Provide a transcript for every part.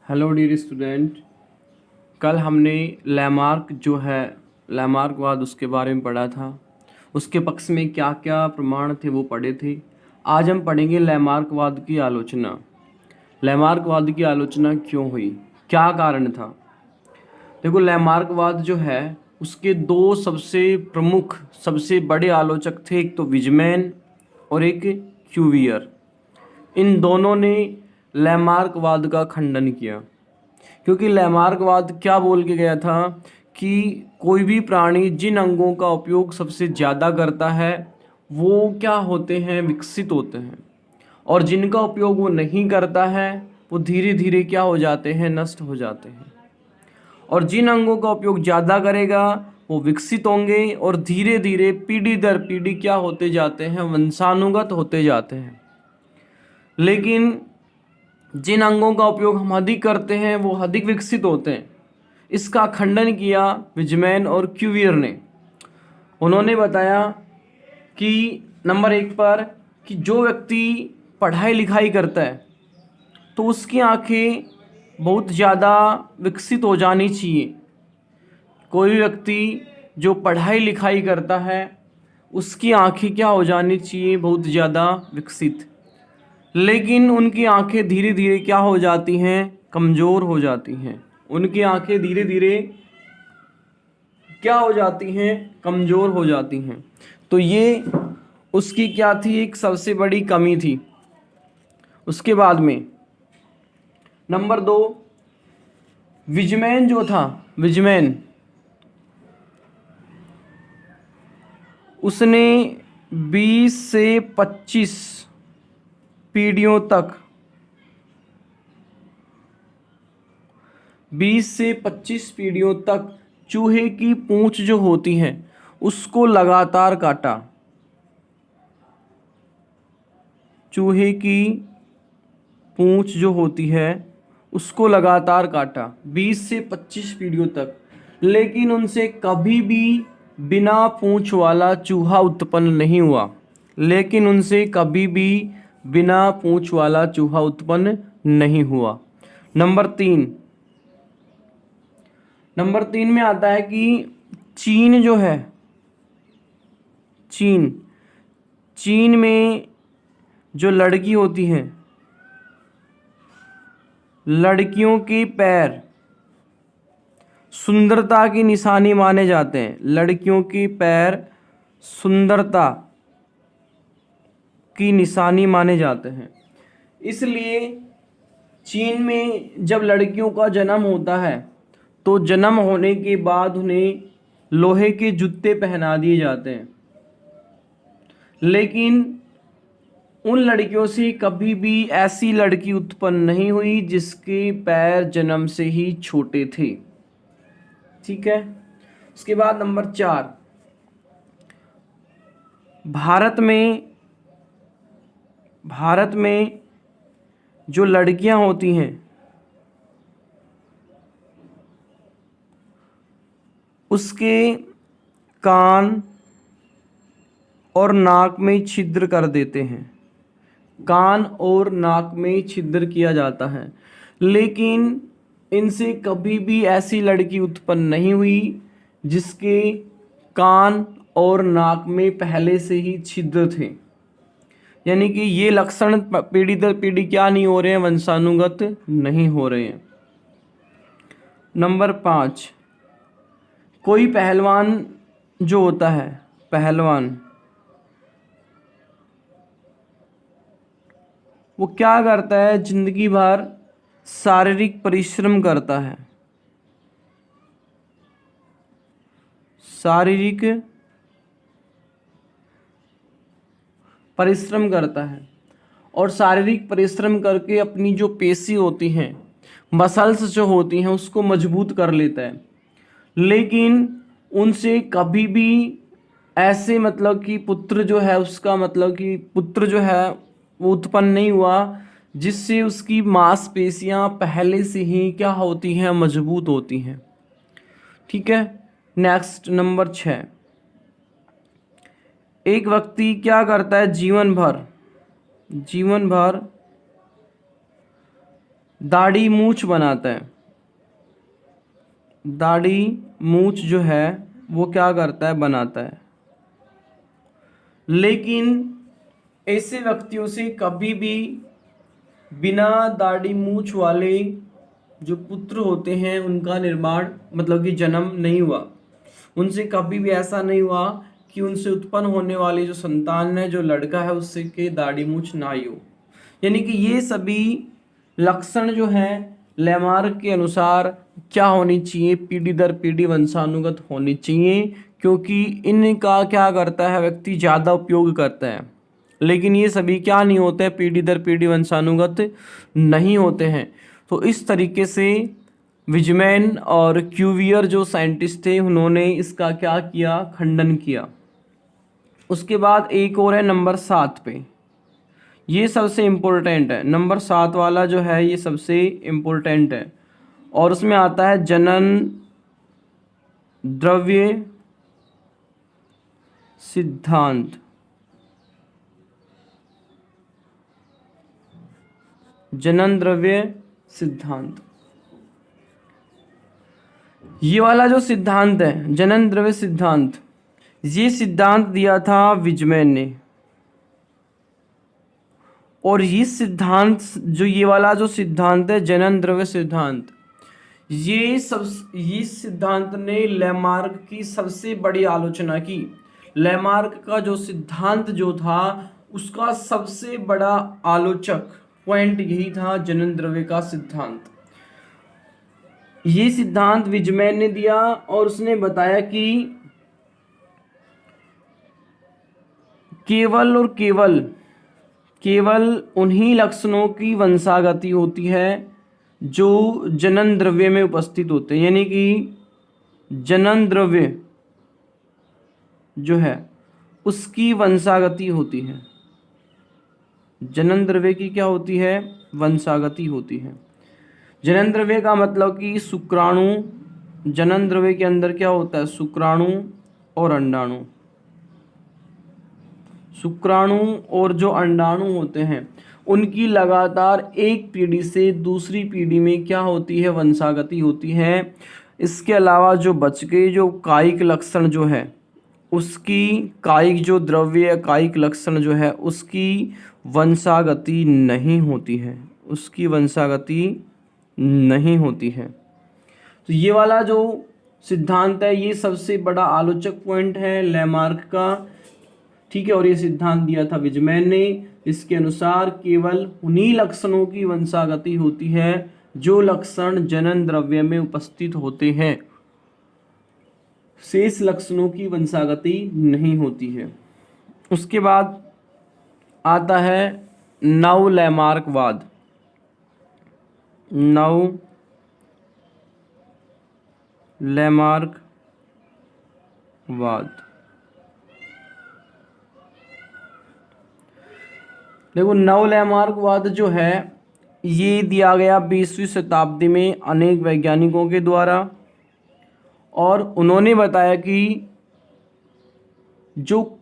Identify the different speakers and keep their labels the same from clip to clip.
Speaker 1: Hello dear student. कल हमने Lamarck जो है लैमार्कवाद उसके बारे में पढ़ा था। उसके पक्ष में क्या क्या प्रमाण थे वो पढ़े थे। आज हम पढ़ेंगे लैमार्कवाद की आलोचना। लैमार्कवाद की आलोचना क्यों हुई, क्या कारण था। देखो, लैमार्कवाद जो है उसके दो सबसे प्रमुख सबसे बड़े आलोचक थे, एक तो विजमैन और एक क्यूवियर। इन दोनों ने लैमार्कवाद का खंडन किया, क्योंकि लैमार्कवाद क्या बोल के गया था कि कोई भी प्राणी जिन अंगों का उपयोग सबसे ज़्यादा करता है वो क्या होते हैं, विकसित होते हैं, और जिनका उपयोग वो नहीं करता है वो धीरे धीरे क्या हो जाते हैं, नष्ट हो जाते हैं। और जिन अंगों का उपयोग ज़्यादा करेगा वो विकसित होंगे और धीरे धीरे पीढ़ी दर पीढ़ी क्या होते जाते हैं, वंशानुगत होते जाते हैं। लेकिन जिन अंगों का उपयोग हम अधिक करते हैं वो अधिक विकसित होते हैं। इसका खंडन किया विजमैन और क्यूवियर ने। उन्होंने बताया कि नंबर एक पर कि जो व्यक्ति पढ़ाई लिखाई करता है तो उसकी आंखें बहुत ज़्यादा विकसित हो जानी चाहिए। कोई भी व्यक्ति जो पढ़ाई लिखाई करता है उसकी आंखें क्या हो जानी चाहिए, बहुत ज़्यादा विकसित। लेकिन उनकी आंखें धीरे धीरे क्या हो जाती हैं, कमज़ोर हो जाती हैं। उनकी आंखें धीरे धीरे क्या हो जाती हैं, कमज़ोर हो जाती हैं। तो ये उसकी क्या थी, एक सबसे बड़ी कमी थी। उसके बाद में नंबर दो, विजमैन जो था, विजमैन उसने 20 से 25 पीढ़ियों तक 20 से 25 पीढ़ियों तक चूहे की पूंछ जो होती है उसको लगातार काटा। चूहे की पूंछ जो होती है उसको लगातार काटा 20 से 25 पीढ़ियों तक, लेकिन उनसे कभी भी बिना पूंछ वाला चूहा उत्पन्न नहीं हुआ। लेकिन उनसे कभी भी बिना पूंछ वाला चूहा उत्पन्न नहीं हुआ। नंबर तीन में आता है कि चीन जो है, चीन में जो लड़की होती हैं, लड़कियों के पैर सुंदरता की निशानी माने जाते हैं। लड़कियों के पैर सुंदरता की निशानी माने जाते हैं। इसलिए चीन में जब लड़कियों का जन्म होता है तो जन्म होने के बाद उन्हें लोहे के जूते पहना दिए जाते हैं। लेकिन उन लड़कियों से कभी भी ऐसी लड़की उत्पन्न नहीं हुई जिसके पैर जन्म से ही छोटे थे। ठीक है। उसके बाद नंबर 4, भारत में जो लड़कियां होती हैं उसके कान और नाक में छिद्र कर देते हैं। कान और नाक में छिद्र किया जाता है, लेकिन इनसे कभी भी ऐसी लड़की उत्पन्न नहीं हुई जिसके कान और नाक में पहले से ही छिद्र थे। यानी कि ये लक्षण पीढ़ी दर पीढ़ी क्या नहीं हो रहे हैं, वंशानुगत नहीं हो रहे हैं। नंबर 5, कोई पहलवान जो होता है, पहलवान वो क्या करता है, जिंदगी भर शारीरिक परिश्रम करता है। शारीरिक परिश्रम करता है और शारीरिक परिश्रम करके अपनी जो पेशी होती हैं, मसल्स जो होती हैं, उसको मजबूत कर लेता है। लेकिन उनसे कभी भी ऐसे मतलब कि पुत्र जो है उसका मतलब कि पुत्र जो है वो उत्पन्न नहीं हुआ जिससे उसकी मांसपेशियां पहले से ही क्या होती हैं, मजबूत होती हैं। ठीक है। नेक्स्ट नंबर 6, एक व्यक्ति क्या करता है, जीवन भर दाढ़ी मूछ बनाता है। दाढ़ी मूछ जो है वो क्या करता है, बनाता है। लेकिन ऐसे व्यक्तियों से कभी भी बिना दाढ़ी मूछ वाले जो पुत्र होते हैं उनका निर्माण मतलब कि जन्म नहीं हुआ। उनसे कभी भी ऐसा नहीं हुआ कि उनसे उत्पन्न होने वाली जो संतान है, जो लड़का है, उससे के दाढ़ी मूछ ना ही हो। यानी कि ये सभी लक्षण जो हैं लैमार्क के अनुसार क्या होनी चाहिए, पीढ़ी दर पीढ़ी वंशानुगत होनी चाहिए, क्योंकि इनका क्या करता है व्यक्ति, ज़्यादा उपयोग करता है। लेकिन ये सभी क्या नहीं होते हैं, पीढ़ी दर पीढ़ी वंशानुगत नहीं होते हैं। तो इस तरीके से विजमैन और क्यूवियर जो साइंटिस्ट थे उन्होंने इसका क्या किया, खंडन किया। उसके बाद एक और है नंबर 7 पे, ये सबसे इम्पोर्टेंट है। नंबर 7 वाला जो है ये सबसे इम्पोर्टेंट है और उसमें आता है जनन द्रव्य सिद्धांत। जनन द्रव्य सिद्धांत, ये वाला जो सिद्धांत है जनन द्रव्य सिद्धांत, ये सिद्धांत दिया था विजमैन ने। और ये सिद्धांत जो ये वाला जो सिद्धांत है जनन द्रव्य सिद्धांत, ये सिद्धांत ने लैमार्क की सबसे बड़ी आलोचना की। लैमार्क का जो सिद्धांत जो था उसका सबसे बड़ा आलोचक पॉइंट यही था, जनन द्रव्य का सिद्धांत। ये सिद्धांत विजमैन ने दिया और उसने बताया कि केवल और केवल उन्हीं लक्षणों की वंशागति होती है जो जनन द्रव्य में उपस्थित होते हैं। यानी कि जनन द्रव्य जो है उसकी वंशागति होती है। जनन द्रव्य की क्या होती है, वंशागति होती है। जनन द्रव्य का मतलब कि शुक्राणु, जनन द्रव्य के अंदर क्या होता है, शुक्राणु और अंडाणु। शुक्राणु और जो अंडाणु होते हैं उनकी लगातार एक पीढ़ी से दूसरी पीढ़ी में क्या होती है, वंशागति होती है। इसके अलावा जो बच गए जो कायिक लक्षण जो है उसकी, कायिक जो द्रव्य कायिक लक्षण जो है उसकी वंशागति नहीं होती है, उसकी वंशागति नहीं होती है। तो ये वाला जो सिद्धांत है ये सबसे बड़ा आलोचक पॉइंट है लैमार्क का, ठीक है। और ये सिद्धांत दिया था विजमैन ने। इसके अनुसार केवल उन्हीं लक्षणों की वंशागति होती है जो लक्षण जनन द्रव्य में उपस्थित होते हैं, शेष लक्षणों की वंशागति नहीं होती है। उसके बाद आता है नव लैमार्कवाद। नव लैमार्कवाद, देखो नव लैमार्कवाद जो है ये दिया गया 20वीं शताब्दी में अनेक वैज्ञानिकों के द्वारा और उन्होंने बताया कि जो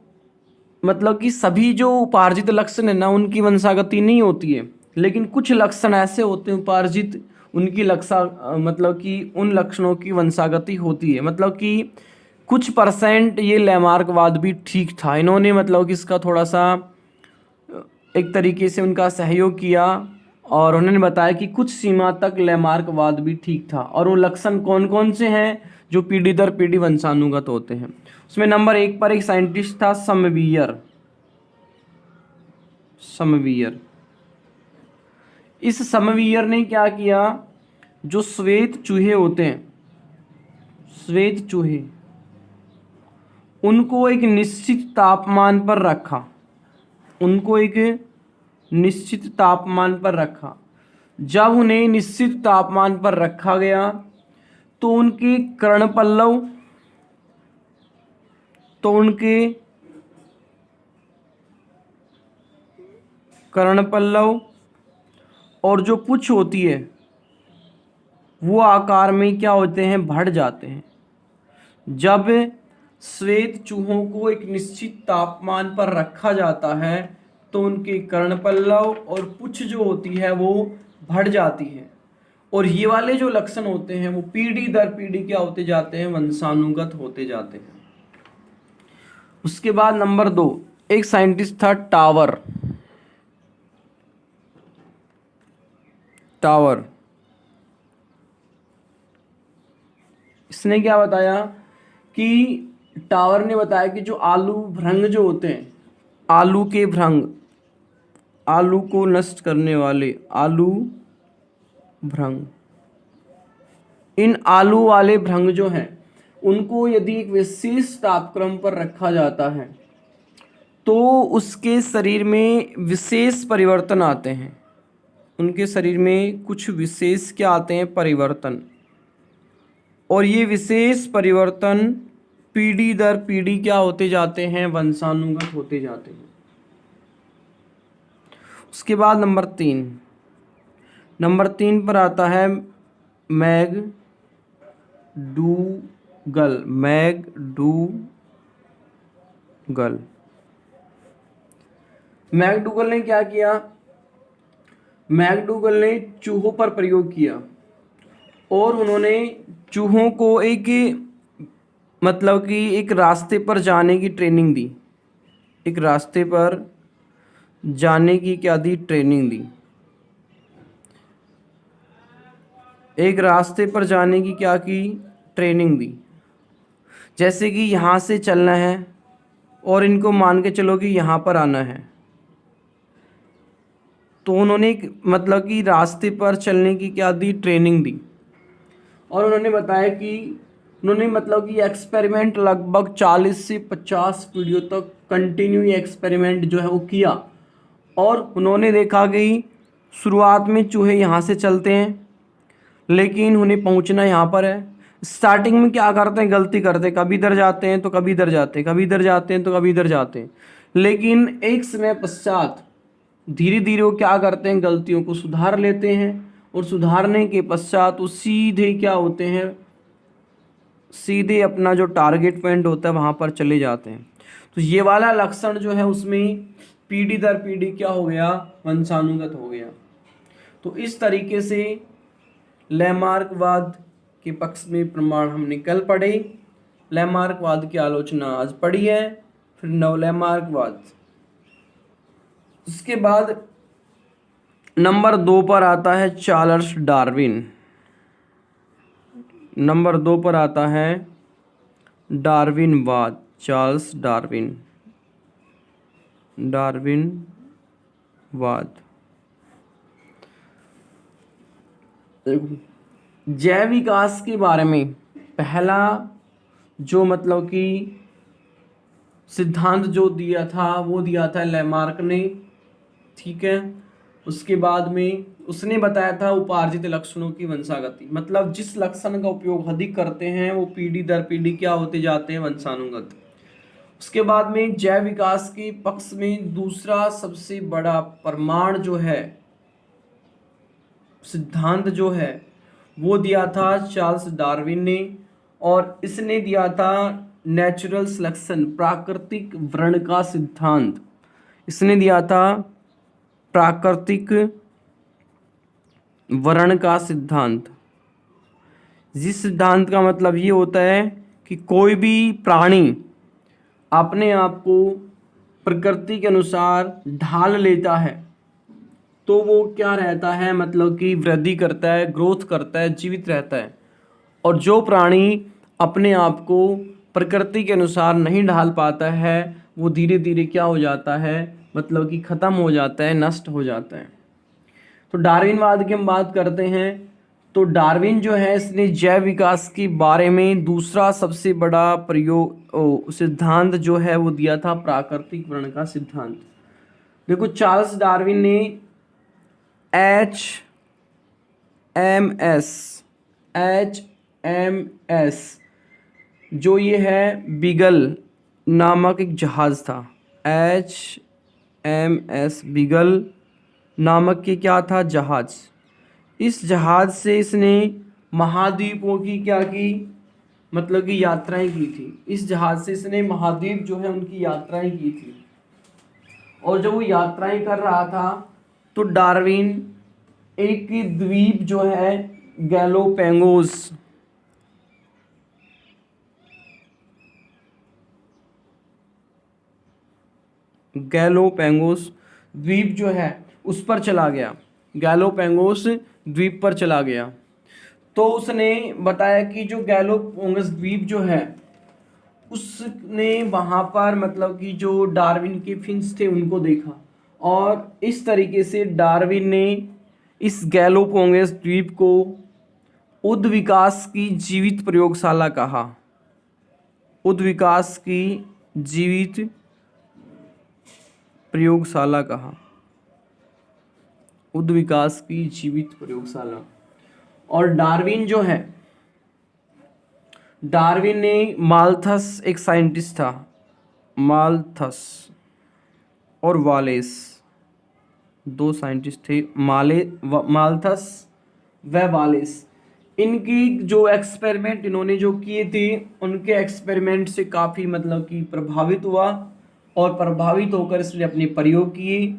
Speaker 1: मतलब कि सभी जो उपार्जित लक्षण है ना उनकी वंशागति नहीं होती है, लेकिन कुछ लक्षण ऐसे होते हैं उपार्जित, उनकी मतलब कि उन लक्षणों की वंशागति होती है। मतलब कि कुछ % ये लैमार्कवाद भी ठीक था। इन्होंने मतलब कि इसका थोड़ा सा एक तरीके से उनका सहयोग किया और उन्होंने बताया कि कुछ सीमा तक लैमार्कवाद भी ठीक था। और वो लक्षण कौन कौन से हैं जो पीढ़ी दर पीढ़ी वंशानुगत होते हैं। उसमें नंबर 1 पर एक साइंटिस्ट था समवियर। इस समवियर ने क्या किया, जो श्वेत चूहे होते हैं, श्वेत चूहे, उनको एक निश्चित तापमान पर रखा, उनको एक निश्चित तापमान पर रखा। जब उन्हें निश्चित तापमान पर रखा गया तो उनके कर्णपल्लव, और जो पूंछ होती है वो आकार में क्या होते हैं, बढ़ जाते हैं। जब श्वेत चूहों को एक निश्चित तापमान पर रखा जाता है तो उनके कर्णपल्लव और पूंछ जो होती है वो बढ़ जाती है। और ये वाले जो लक्षण होते हैं वो पीढ़ी दर पीढ़ी क्या होते जाते हैं, वंशानुगत होते जाते हैं। उसके बाद नंबर 2, एक साइंटिस्ट था टावर। इसने क्या बताया कि टावर ने बताया कि जो आलू भ्रंग जो होते हैं, आलू के भ्रंग, आलू को नष्ट करने वाले आलू भ्रंग, इन आलू वाले भ्रंग जो हैं उनको यदि एक विशेष तापक्रम पर रखा जाता है तो उसके शरीर में विशेष परिवर्तन आते हैं। उनके शरीर में कुछ विशेष क्या आते हैं, परिवर्तन। और ये विशेष परिवर्तन पीढ़ी दर पीढ़ी क्या होते जाते हैं, वंशानुगत होते जाते हैं। उसके बाद नंबर 3 पर आता है मैकडूगल। मैकडूगल ने क्या किया, मैकडूगल ने चूहों पर प्रयोग किया और उन्होंने चूहों को एक मतलब कि एक रास्ते पर जाने की ट्रेनिंग दी। एक रास्ते पर जाने की क्या दी, ट्रेनिंग दी। एक रास्ते पर जाने की क्या की, ट्रेनिंग दी। जैसे कि यहाँ से चलना है और इनको मान के चलो कि यहाँ पर आना है, तो उन्होंने एक मतलब कि रास्ते पर चलने की क्या दी, ट्रेनिंग दी। और उन्होंने बताया कि उन्होंने मतलब कि एक्सपेरिमेंट लगभग 40 से 50 वीडियो तक कंटिन्यू एक्सपेरिमेंट जो है वो किया। और उन्होंने देखा कि शुरुआत में चूहे यहाँ से चलते हैं लेकिन उन्हें पहुँचना यहाँ पर है। स्टार्टिंग में क्या करते हैं, गलती करते हैं, कभी इधर जाते हैं तो कभी इधर जाते हैं, कभी इधर जाते हैं तो कभी इधर जाते हैं। लेकिन एक समय पश्चात धीरे धीरे वो क्या करते हैं, गलतियों को सुधार लेते हैं और सुधारने के पश्चात वो सीधे क्या होते हैं, सीधे अपना जो टारगेट पॉइंट होता है वहाँ पर चले जाते हैं। तो ये वाला लक्षण जो है उसमें पीढ़ी दर पीढ़ी क्या हो गया, वंशानुगत हो गया। तो इस तरीके से लैमार्कवाद के पक्ष में प्रमाण हमने कल पढ़े। लैमार्कवाद की आलोचना आज पढ़ी है। फिर नवलैमार्कवाद। उसके बाद नंबर 2 पर आता है चार्ल्स डार्विन। नंबर 2 पर आता है डार्विनवाद, चार्ल्स डार्विनवाद। जैव विकास के बारे में पहला जो मतलब कि सिद्धांत जो दिया था वो दिया था लैमार्क ने, ठीक है। उसके बाद में उसने बताया था उपार्जित लक्षणों की वंशागति, मतलब जिस लक्षण का उपयोग अधिक करते हैं वो पीढ़ी दर पीढ़ी क्या होते जाते हैं, वंशानुगत। उसके बाद में जैव विकास के पक्ष में दूसरा सबसे बड़ा प्रमाण जो है, सिद्धांत जो है वो दिया था चार्ल्स डार्विन ने। और इसने दिया था नेचुरल सिलेक्शन, प्राकृतिक वर्ण का सिद्धांत। इसने दिया था प्राकृतिक वर्ण का सिद्धांत। जिस सिद्धांत का मतलब ये होता है कि कोई भी प्राणी अपने आप को प्रकृति के अनुसार ढाल लेता है तो वो क्या रहता है, मतलब कि वृद्धि करता है, ग्रोथ करता है, जीवित रहता है। और जो प्राणी अपने आप को प्रकृति के अनुसार नहीं ढाल पाता है वो धीरे धीरे क्या हो जाता है, मतलब कि ख़त्म हो जाता है, नष्ट हो जाता है। तो डार्विनवाद की हम बात करते हैं तो डार्विन जो है इसने जैव विकास के बारे में दूसरा सबसे बड़ा प्रयोग सिद्धांत जो है वो दिया था प्राकृतिक वर्ण का सिद्धांत। देखो चार्ल्स डार्विन ने HMS जो ये है बीगल नामक एक जहाज़ था। HMS बीगल नामक के क्या था, जहाज़। इस जहाज़ से इसने महाद्वीपों की क्या की, मतलब कि यात्राएं की थी। इस जहाज़ से इसने महाद्वीप जो है उनकी यात्राएं की थी। और जब वो यात्राएं कर रहा था तो डार्विन एक द्वीप जो है गैलोपैगोस, गैलोपैगोस द्वीप जो है उस पर चला गया, गैलोपैगोस द्वीप पर चला गया। तो उसने बताया कि जो गैलोपैगोस द्वीप जो है उसने वहाँ पर मतलब कि जो डार्विन के फिंच थे उनको देखा, और इस तरीके से डार्विन ने इस गैलोपैगोस द्वीप को उद्विकास की जीवित प्रयोगशाला कहा, उद्विकास की जीवित प्रयोगशाला कहा, उद्विकास की जीवित प्रयोगशाला। और डार्विन जो है, डार्विन ने, माल्थस एक साइंटिस्ट था, माल्थस और वालेस, दो साइंटिस्ट थे, माल्थस व वालेस। इनकी जो एक्सपेरिमेंट इन्होंने जो किए थे, उनके एक्सपेरिमेंट से काफ़ी मतलब कि प्रभावित हुआ, और प्रभावित होकर इसने अपने प्रयोग किए,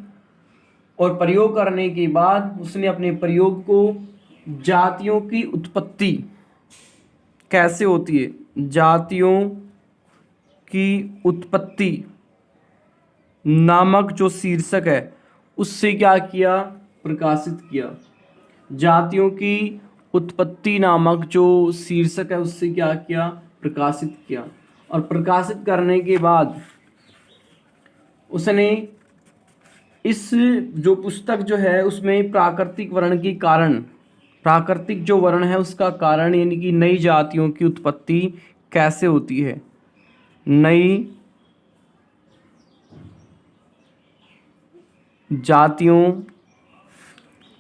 Speaker 1: और प्रयोग करने के बाद उसने अपने प्रयोग को जातियों की उत्पत्ति कैसे होती है, जातियों की उत्पत्ति नामक जो शीर्षक है उससे क्या किया, प्रकाशित किया। जातियों की उत्पत्ति नामक जो शीर्षक है उससे क्या किया, प्रकाशित किया। और प्रकाशित करने के बाद उसने इस जो पुस्तक जो है उसमें प्राकृतिक वर्ण के कारण, प्राकृतिक जो वर्ण है उसका कारण, यानी कि नई जातियों की उत्पत्ति कैसे होती है, नई जातियों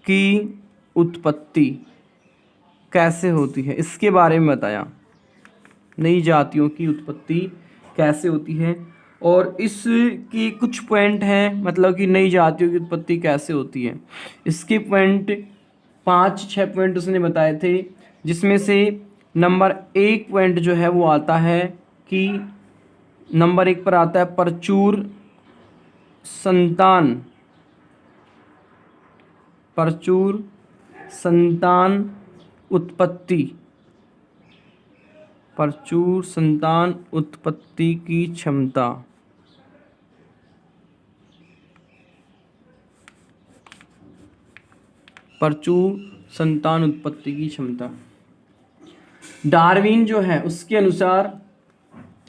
Speaker 1: की उत्पत्ति कैसे होती है, इसके बारे में बताया। नई जातियों की उत्पत्ति कैसे होती है, और इसकी कुछ पॉइंट हैं, मतलब कि नई जातियों की उत्पत्ति कैसे होती है। इसके पॉइंट 5-6 पॉइंट उसने बताए थे, जिसमें से नंबर 1 पॉइंट जो है वो आता है कि नंबर 1 पर आता है प्रचुर संतान, प्रचुर संतान उत्पत्ति, प्रचुर संतान उत्पत्ति की क्षमता। प्रचुर संतान उत्पत्ति की क्षमता। डार्विन जो है उसके अनुसार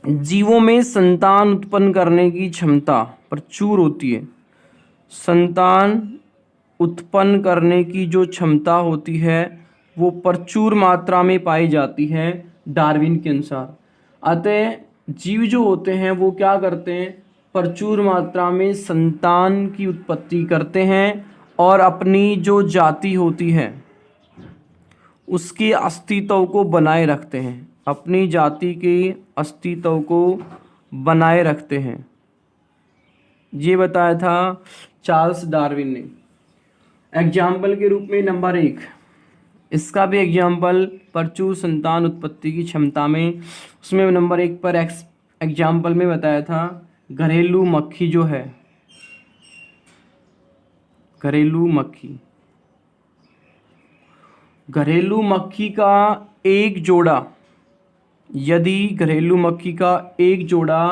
Speaker 1: जीवों में संतान उत्पन्न करने की क्षमता प्रचुर होती है। संतान उत्पन्न करने की जो क्षमता होती है वो प्रचुर मात्रा में पाई जाती है डार्विन के अनुसार। अतः जीव जो होते हैं वो क्या करते हैं, प्रचुर मात्रा में संतान की उत्पत्ति करते हैं, और अपनी जो जाति होती है उसके अस्तित्व को बनाए रखते हैं, अपनी जाति के अस्तित्व को बनाए रखते हैं। ये बताया था चार्ल्स डार्विन ने। एग्जाम्पल के रूप में नंबर 1, इसका भी एग्जाम्पल प्रचुर संतान उत्पत्ति की क्षमता में, उसमें नंबर 1 पर एग्जाम्पल में बताया था घरेलू मक्खी जो है, घरेलू मक्खी। घरेलू मक्खी का एक जोड़ा, यदि घरेलू मक्खी का एक जोड़ा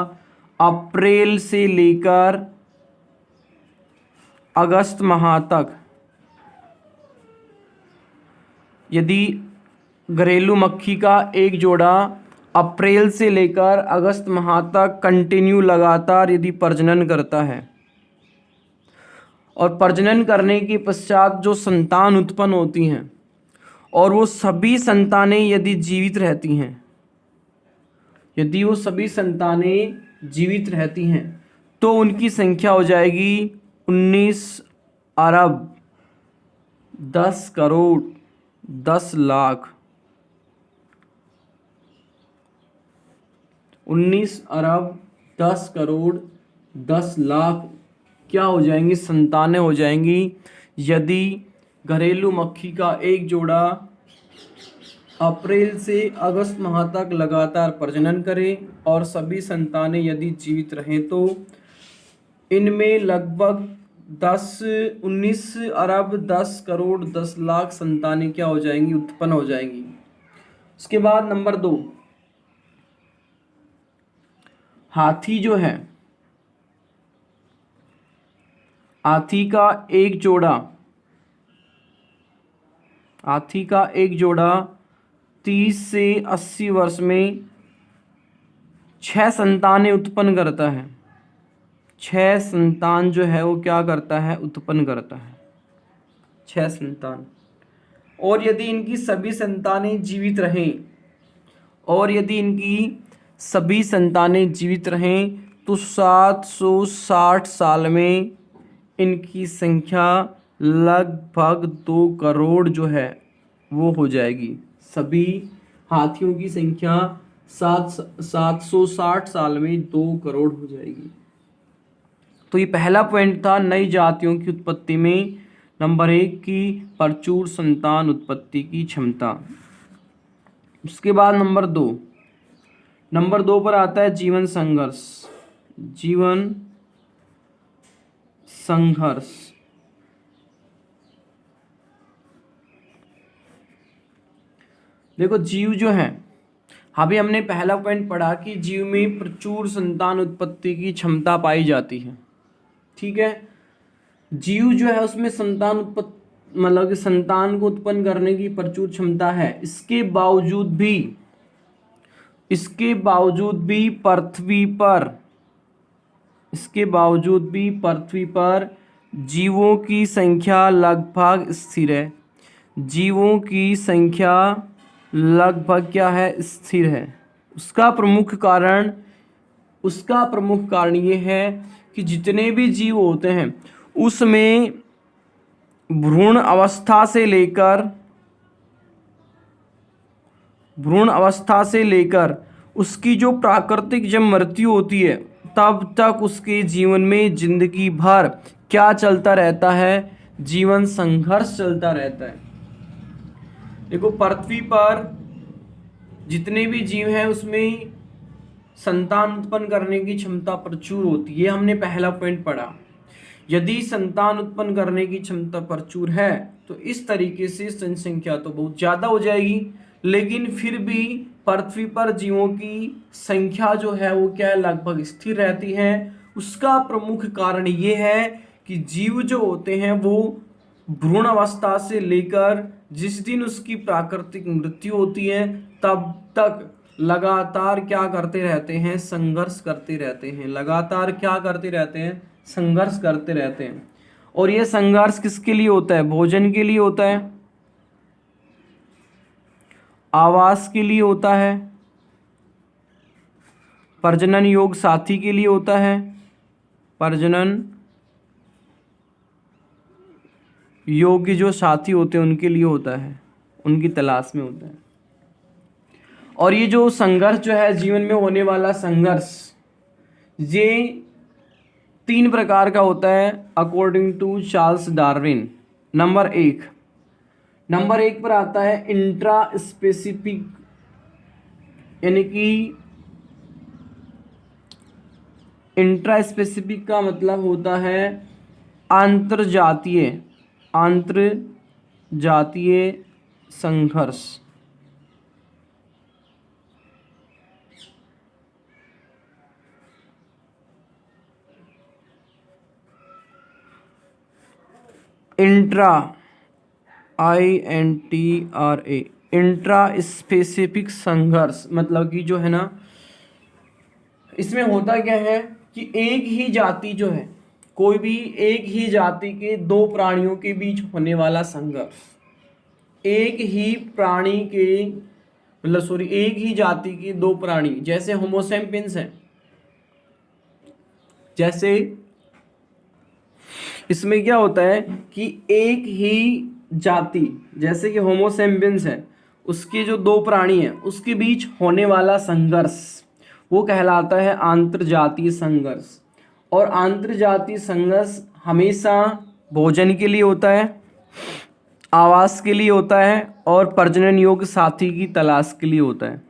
Speaker 1: अप्रैल से लेकर अगस्त माह तक, यदि घरेलू मक्खी का एक जोड़ा अप्रैल से लेकर अगस्त माह तक कंटिन्यू लगातार यदि प्रजनन करता है, और प्रजनन करने के पश्चात जो संतान उत्पन्न होती हैं, और वो सभी संतानें यदि जीवित रहती हैं, यदि वो सभी संतानें जीवित रहती हैं, तो उनकी संख्या हो जाएगी 19 अरब 10 करोड़ 10 लाख। 19 अरब 10 करोड़ 10 लाख क्या हो जाएंगी, संतानें हो जाएंगी, यदि घरेलू मक्खी का एक जोड़ा अप्रैल से अगस्त माह तक लगातार प्रजनन करे और सभी संतानें यदि जीवित रहें, तो इनमें लगभग 19 अरब 10 करोड़ 10 लाख संतानें क्या हो जाएंगी, उत्पन्न हो जाएंगी। उसके बाद नंबर 2, हाथी जो है, हाथी का एक जोड़ा 30 से 80 वर्ष में 6 संतानें उत्पन्न करता है। 6 संतान जो है वो क्या करता है, उत्पन्न करता है, 6 संतान। और यदि इनकी सभी संतानें जीवित रहें तो 760 साल में इनकी संख्या लगभग 2 करोड़ जो है वो हो जाएगी। सभी हाथियों की संख्या 760 साल में 2 करोड़ हो जाएगी। तो ये पहला पॉइंट था नई जातियों की उत्पत्ति में, नंबर 1 की प्रचुर संतान उत्पत्ति की क्षमता। उसके बाद नंबर 2 पर आता है जीवन संघर्ष। देखो जीव जो है, अभी हमने पहला पॉइंट पढ़ा कि जीव में प्रचुर संतान उत्पत्ति की क्षमता पाई जाती है, ठीक है। जीव जो है उसमें मतलब कि संतान को उत्पन्न करने की प्रचुर क्षमता है। इसके बावजूद भी पृथ्वी पर जीवों की संख्या लगभग स्थिर है। जीवों की संख्या लगभग क्या है, स्थिर है। उसका प्रमुख कारण ये है कि जितने भी जीव होते हैं उसमें भ्रूण अवस्था से लेकर उसकी जो प्राकृतिक जब मृत्यु होती है तब तक उसके जीवन में जिंदगी भर क्या चलता रहता है, जीवन संघर्ष चलता रहता है। देखो पृथ्वी पर जितने भी जीव हैं उसमें संतान उत्पन्न करने की क्षमता प्रचुर होती है, ये हमने पहला पॉइंट पढ़ा। यदि संतान उत्पन्न करने की क्षमता प्रचुर है तो इस तरीके से जनसंख्या तो बहुत ज़्यादा हो जाएगी, लेकिन फिर भी पृथ्वी पर जीवों की संख्या जो है वो क्या है, लगभग स्थिर रहती है। उसका प्रमुख कारण ये है कि जीव जो होते हैं वो भ्रूण अवस्था से लेकर जिस दिन उसकी प्राकृतिक मृत्यु होती है तब तक लगातार क्या करते रहते हैं, संघर्ष करते रहते हैं। लगातार क्या करते रहते हैं, संघर्ष करते रहते हैं। और ये संघर्ष किसके लिए होता है, भोजन के लिए होता है, आवास के लिए होता है, प्रजनन योग साथी के लिए होता है, प्रजनन योग्य जो साथी होते हैं उनके लिए होता है, उनकी तलाश में होता है। और ये जो संघर्ष जो है, जीवन में होने वाला संघर्ष, ये 3 प्रकार का होता है according to Charles Darwin. Number 1 पर आता है इंट्रा स्पेसिफिक, यानी कि इंट्रा स्पेसिफिक का मतलब होता है आंतरजातीय संघर्ष। इंट्रा स्पेसिफिक संघर्ष मतलब कि जो है ना, इसमें होता क्या है कि एक ही जाति जो है, कोई भी एक ही जाति के 2 प्राणियों के बीच होने वाला संघर्ष, एक ही जाति के 2 प्राणी, जैसे होमोसेपियंस हैं, जैसे इसमें क्या होता है कि एक ही जाति, जैसे कि होमोसेपियंस है, उसके जो 2 प्राणी हैं उसके बीच होने वाला संघर्ष वो कहलाता है आंतरजातीय संघर्ष। और आंतरजातीय संघर्ष हमेशा भोजन के लिए होता है, आवास के लिए होता है और प्रजनन योग्य साथी की तलाश के लिए होता है।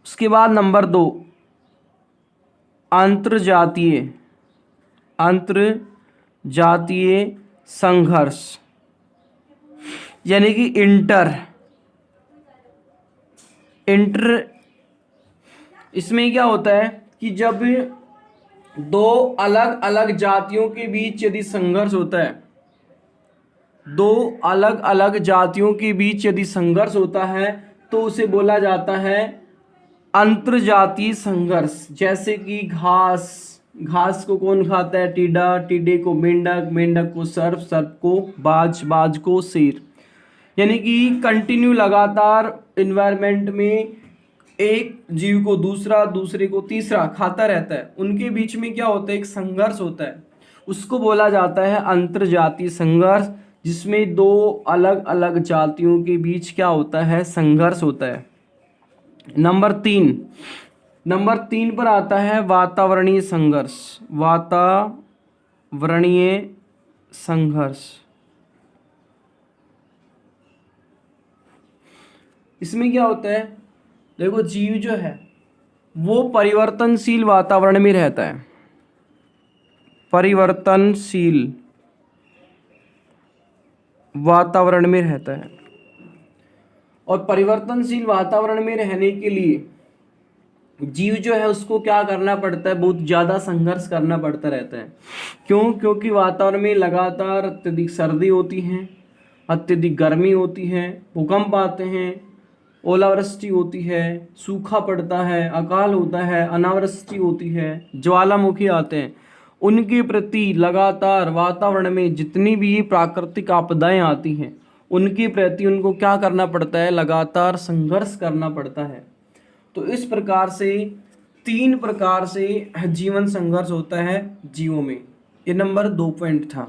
Speaker 1: उसके बाद नंबर 2, जातीय संघर्ष, यानी कि इंटर इसमें क्या होता है कि जब दो अलग अलग जातियों के बीच यदि संघर्ष होता है, दो अलग अलग जातियों के बीच यदि संघर्ष होता है तो उसे बोला जाता है अंतरजातीय संघर्ष। जैसे कि घास को कौन खाता है? टिड्डा, टिड्डे को मेंढक, मेंढक को सर्प, सर्प को बाज, बाज को शेर। यानी कि कंटिन्यू लगातार इन्वायरमेंट में एक जीव को दूसरा, दूसरे को तीसरा खाता रहता है, उनके बीच में क्या होता है? एक संघर्ष होता है, उसको बोला जाता है अंतरजातीय संघर्ष, जिसमें दो अलग अलग जातियों के बीच क्या होता है? संघर्ष होता है। नंबर तीन पर आता है वातावरणीय संघर्ष। वातावरणीय संघर्ष, इसमें क्या होता है? देखो, जीव जो है वो परिवर्तनशील वातावरण में रहता है, परिवर्तनशील वातावरण में रहता है, और परिवर्तनशील वातावरण में रहने के लिए जीव जो है उसको क्या करना पड़ता है? बहुत ज़्यादा संघर्ष करना पड़ता रहता है। क्यों? क्योंकि वातावरण में लगातार अत्यधिक सर्दी होती है, अत्यधिक गर्मी होती है, भूकंप आते हैं, ओलावृष्टि होती है, सूखा पड़ता है, अकाल होता है, अनावृष्टि होती है, ज्वालामुखी आते हैं। उनके प्रति लगातार वातावरण में जितनी भी प्राकृतिक आपदाएं आती हैं उनके प्रति उनको क्या करना पड़ता है? लगातार संघर्ष करना पड़ता है। तो इस प्रकार से 3 प्रकार से जीवन संघर्ष होता है जीवों में। ये नंबर 2 पॉइंट था।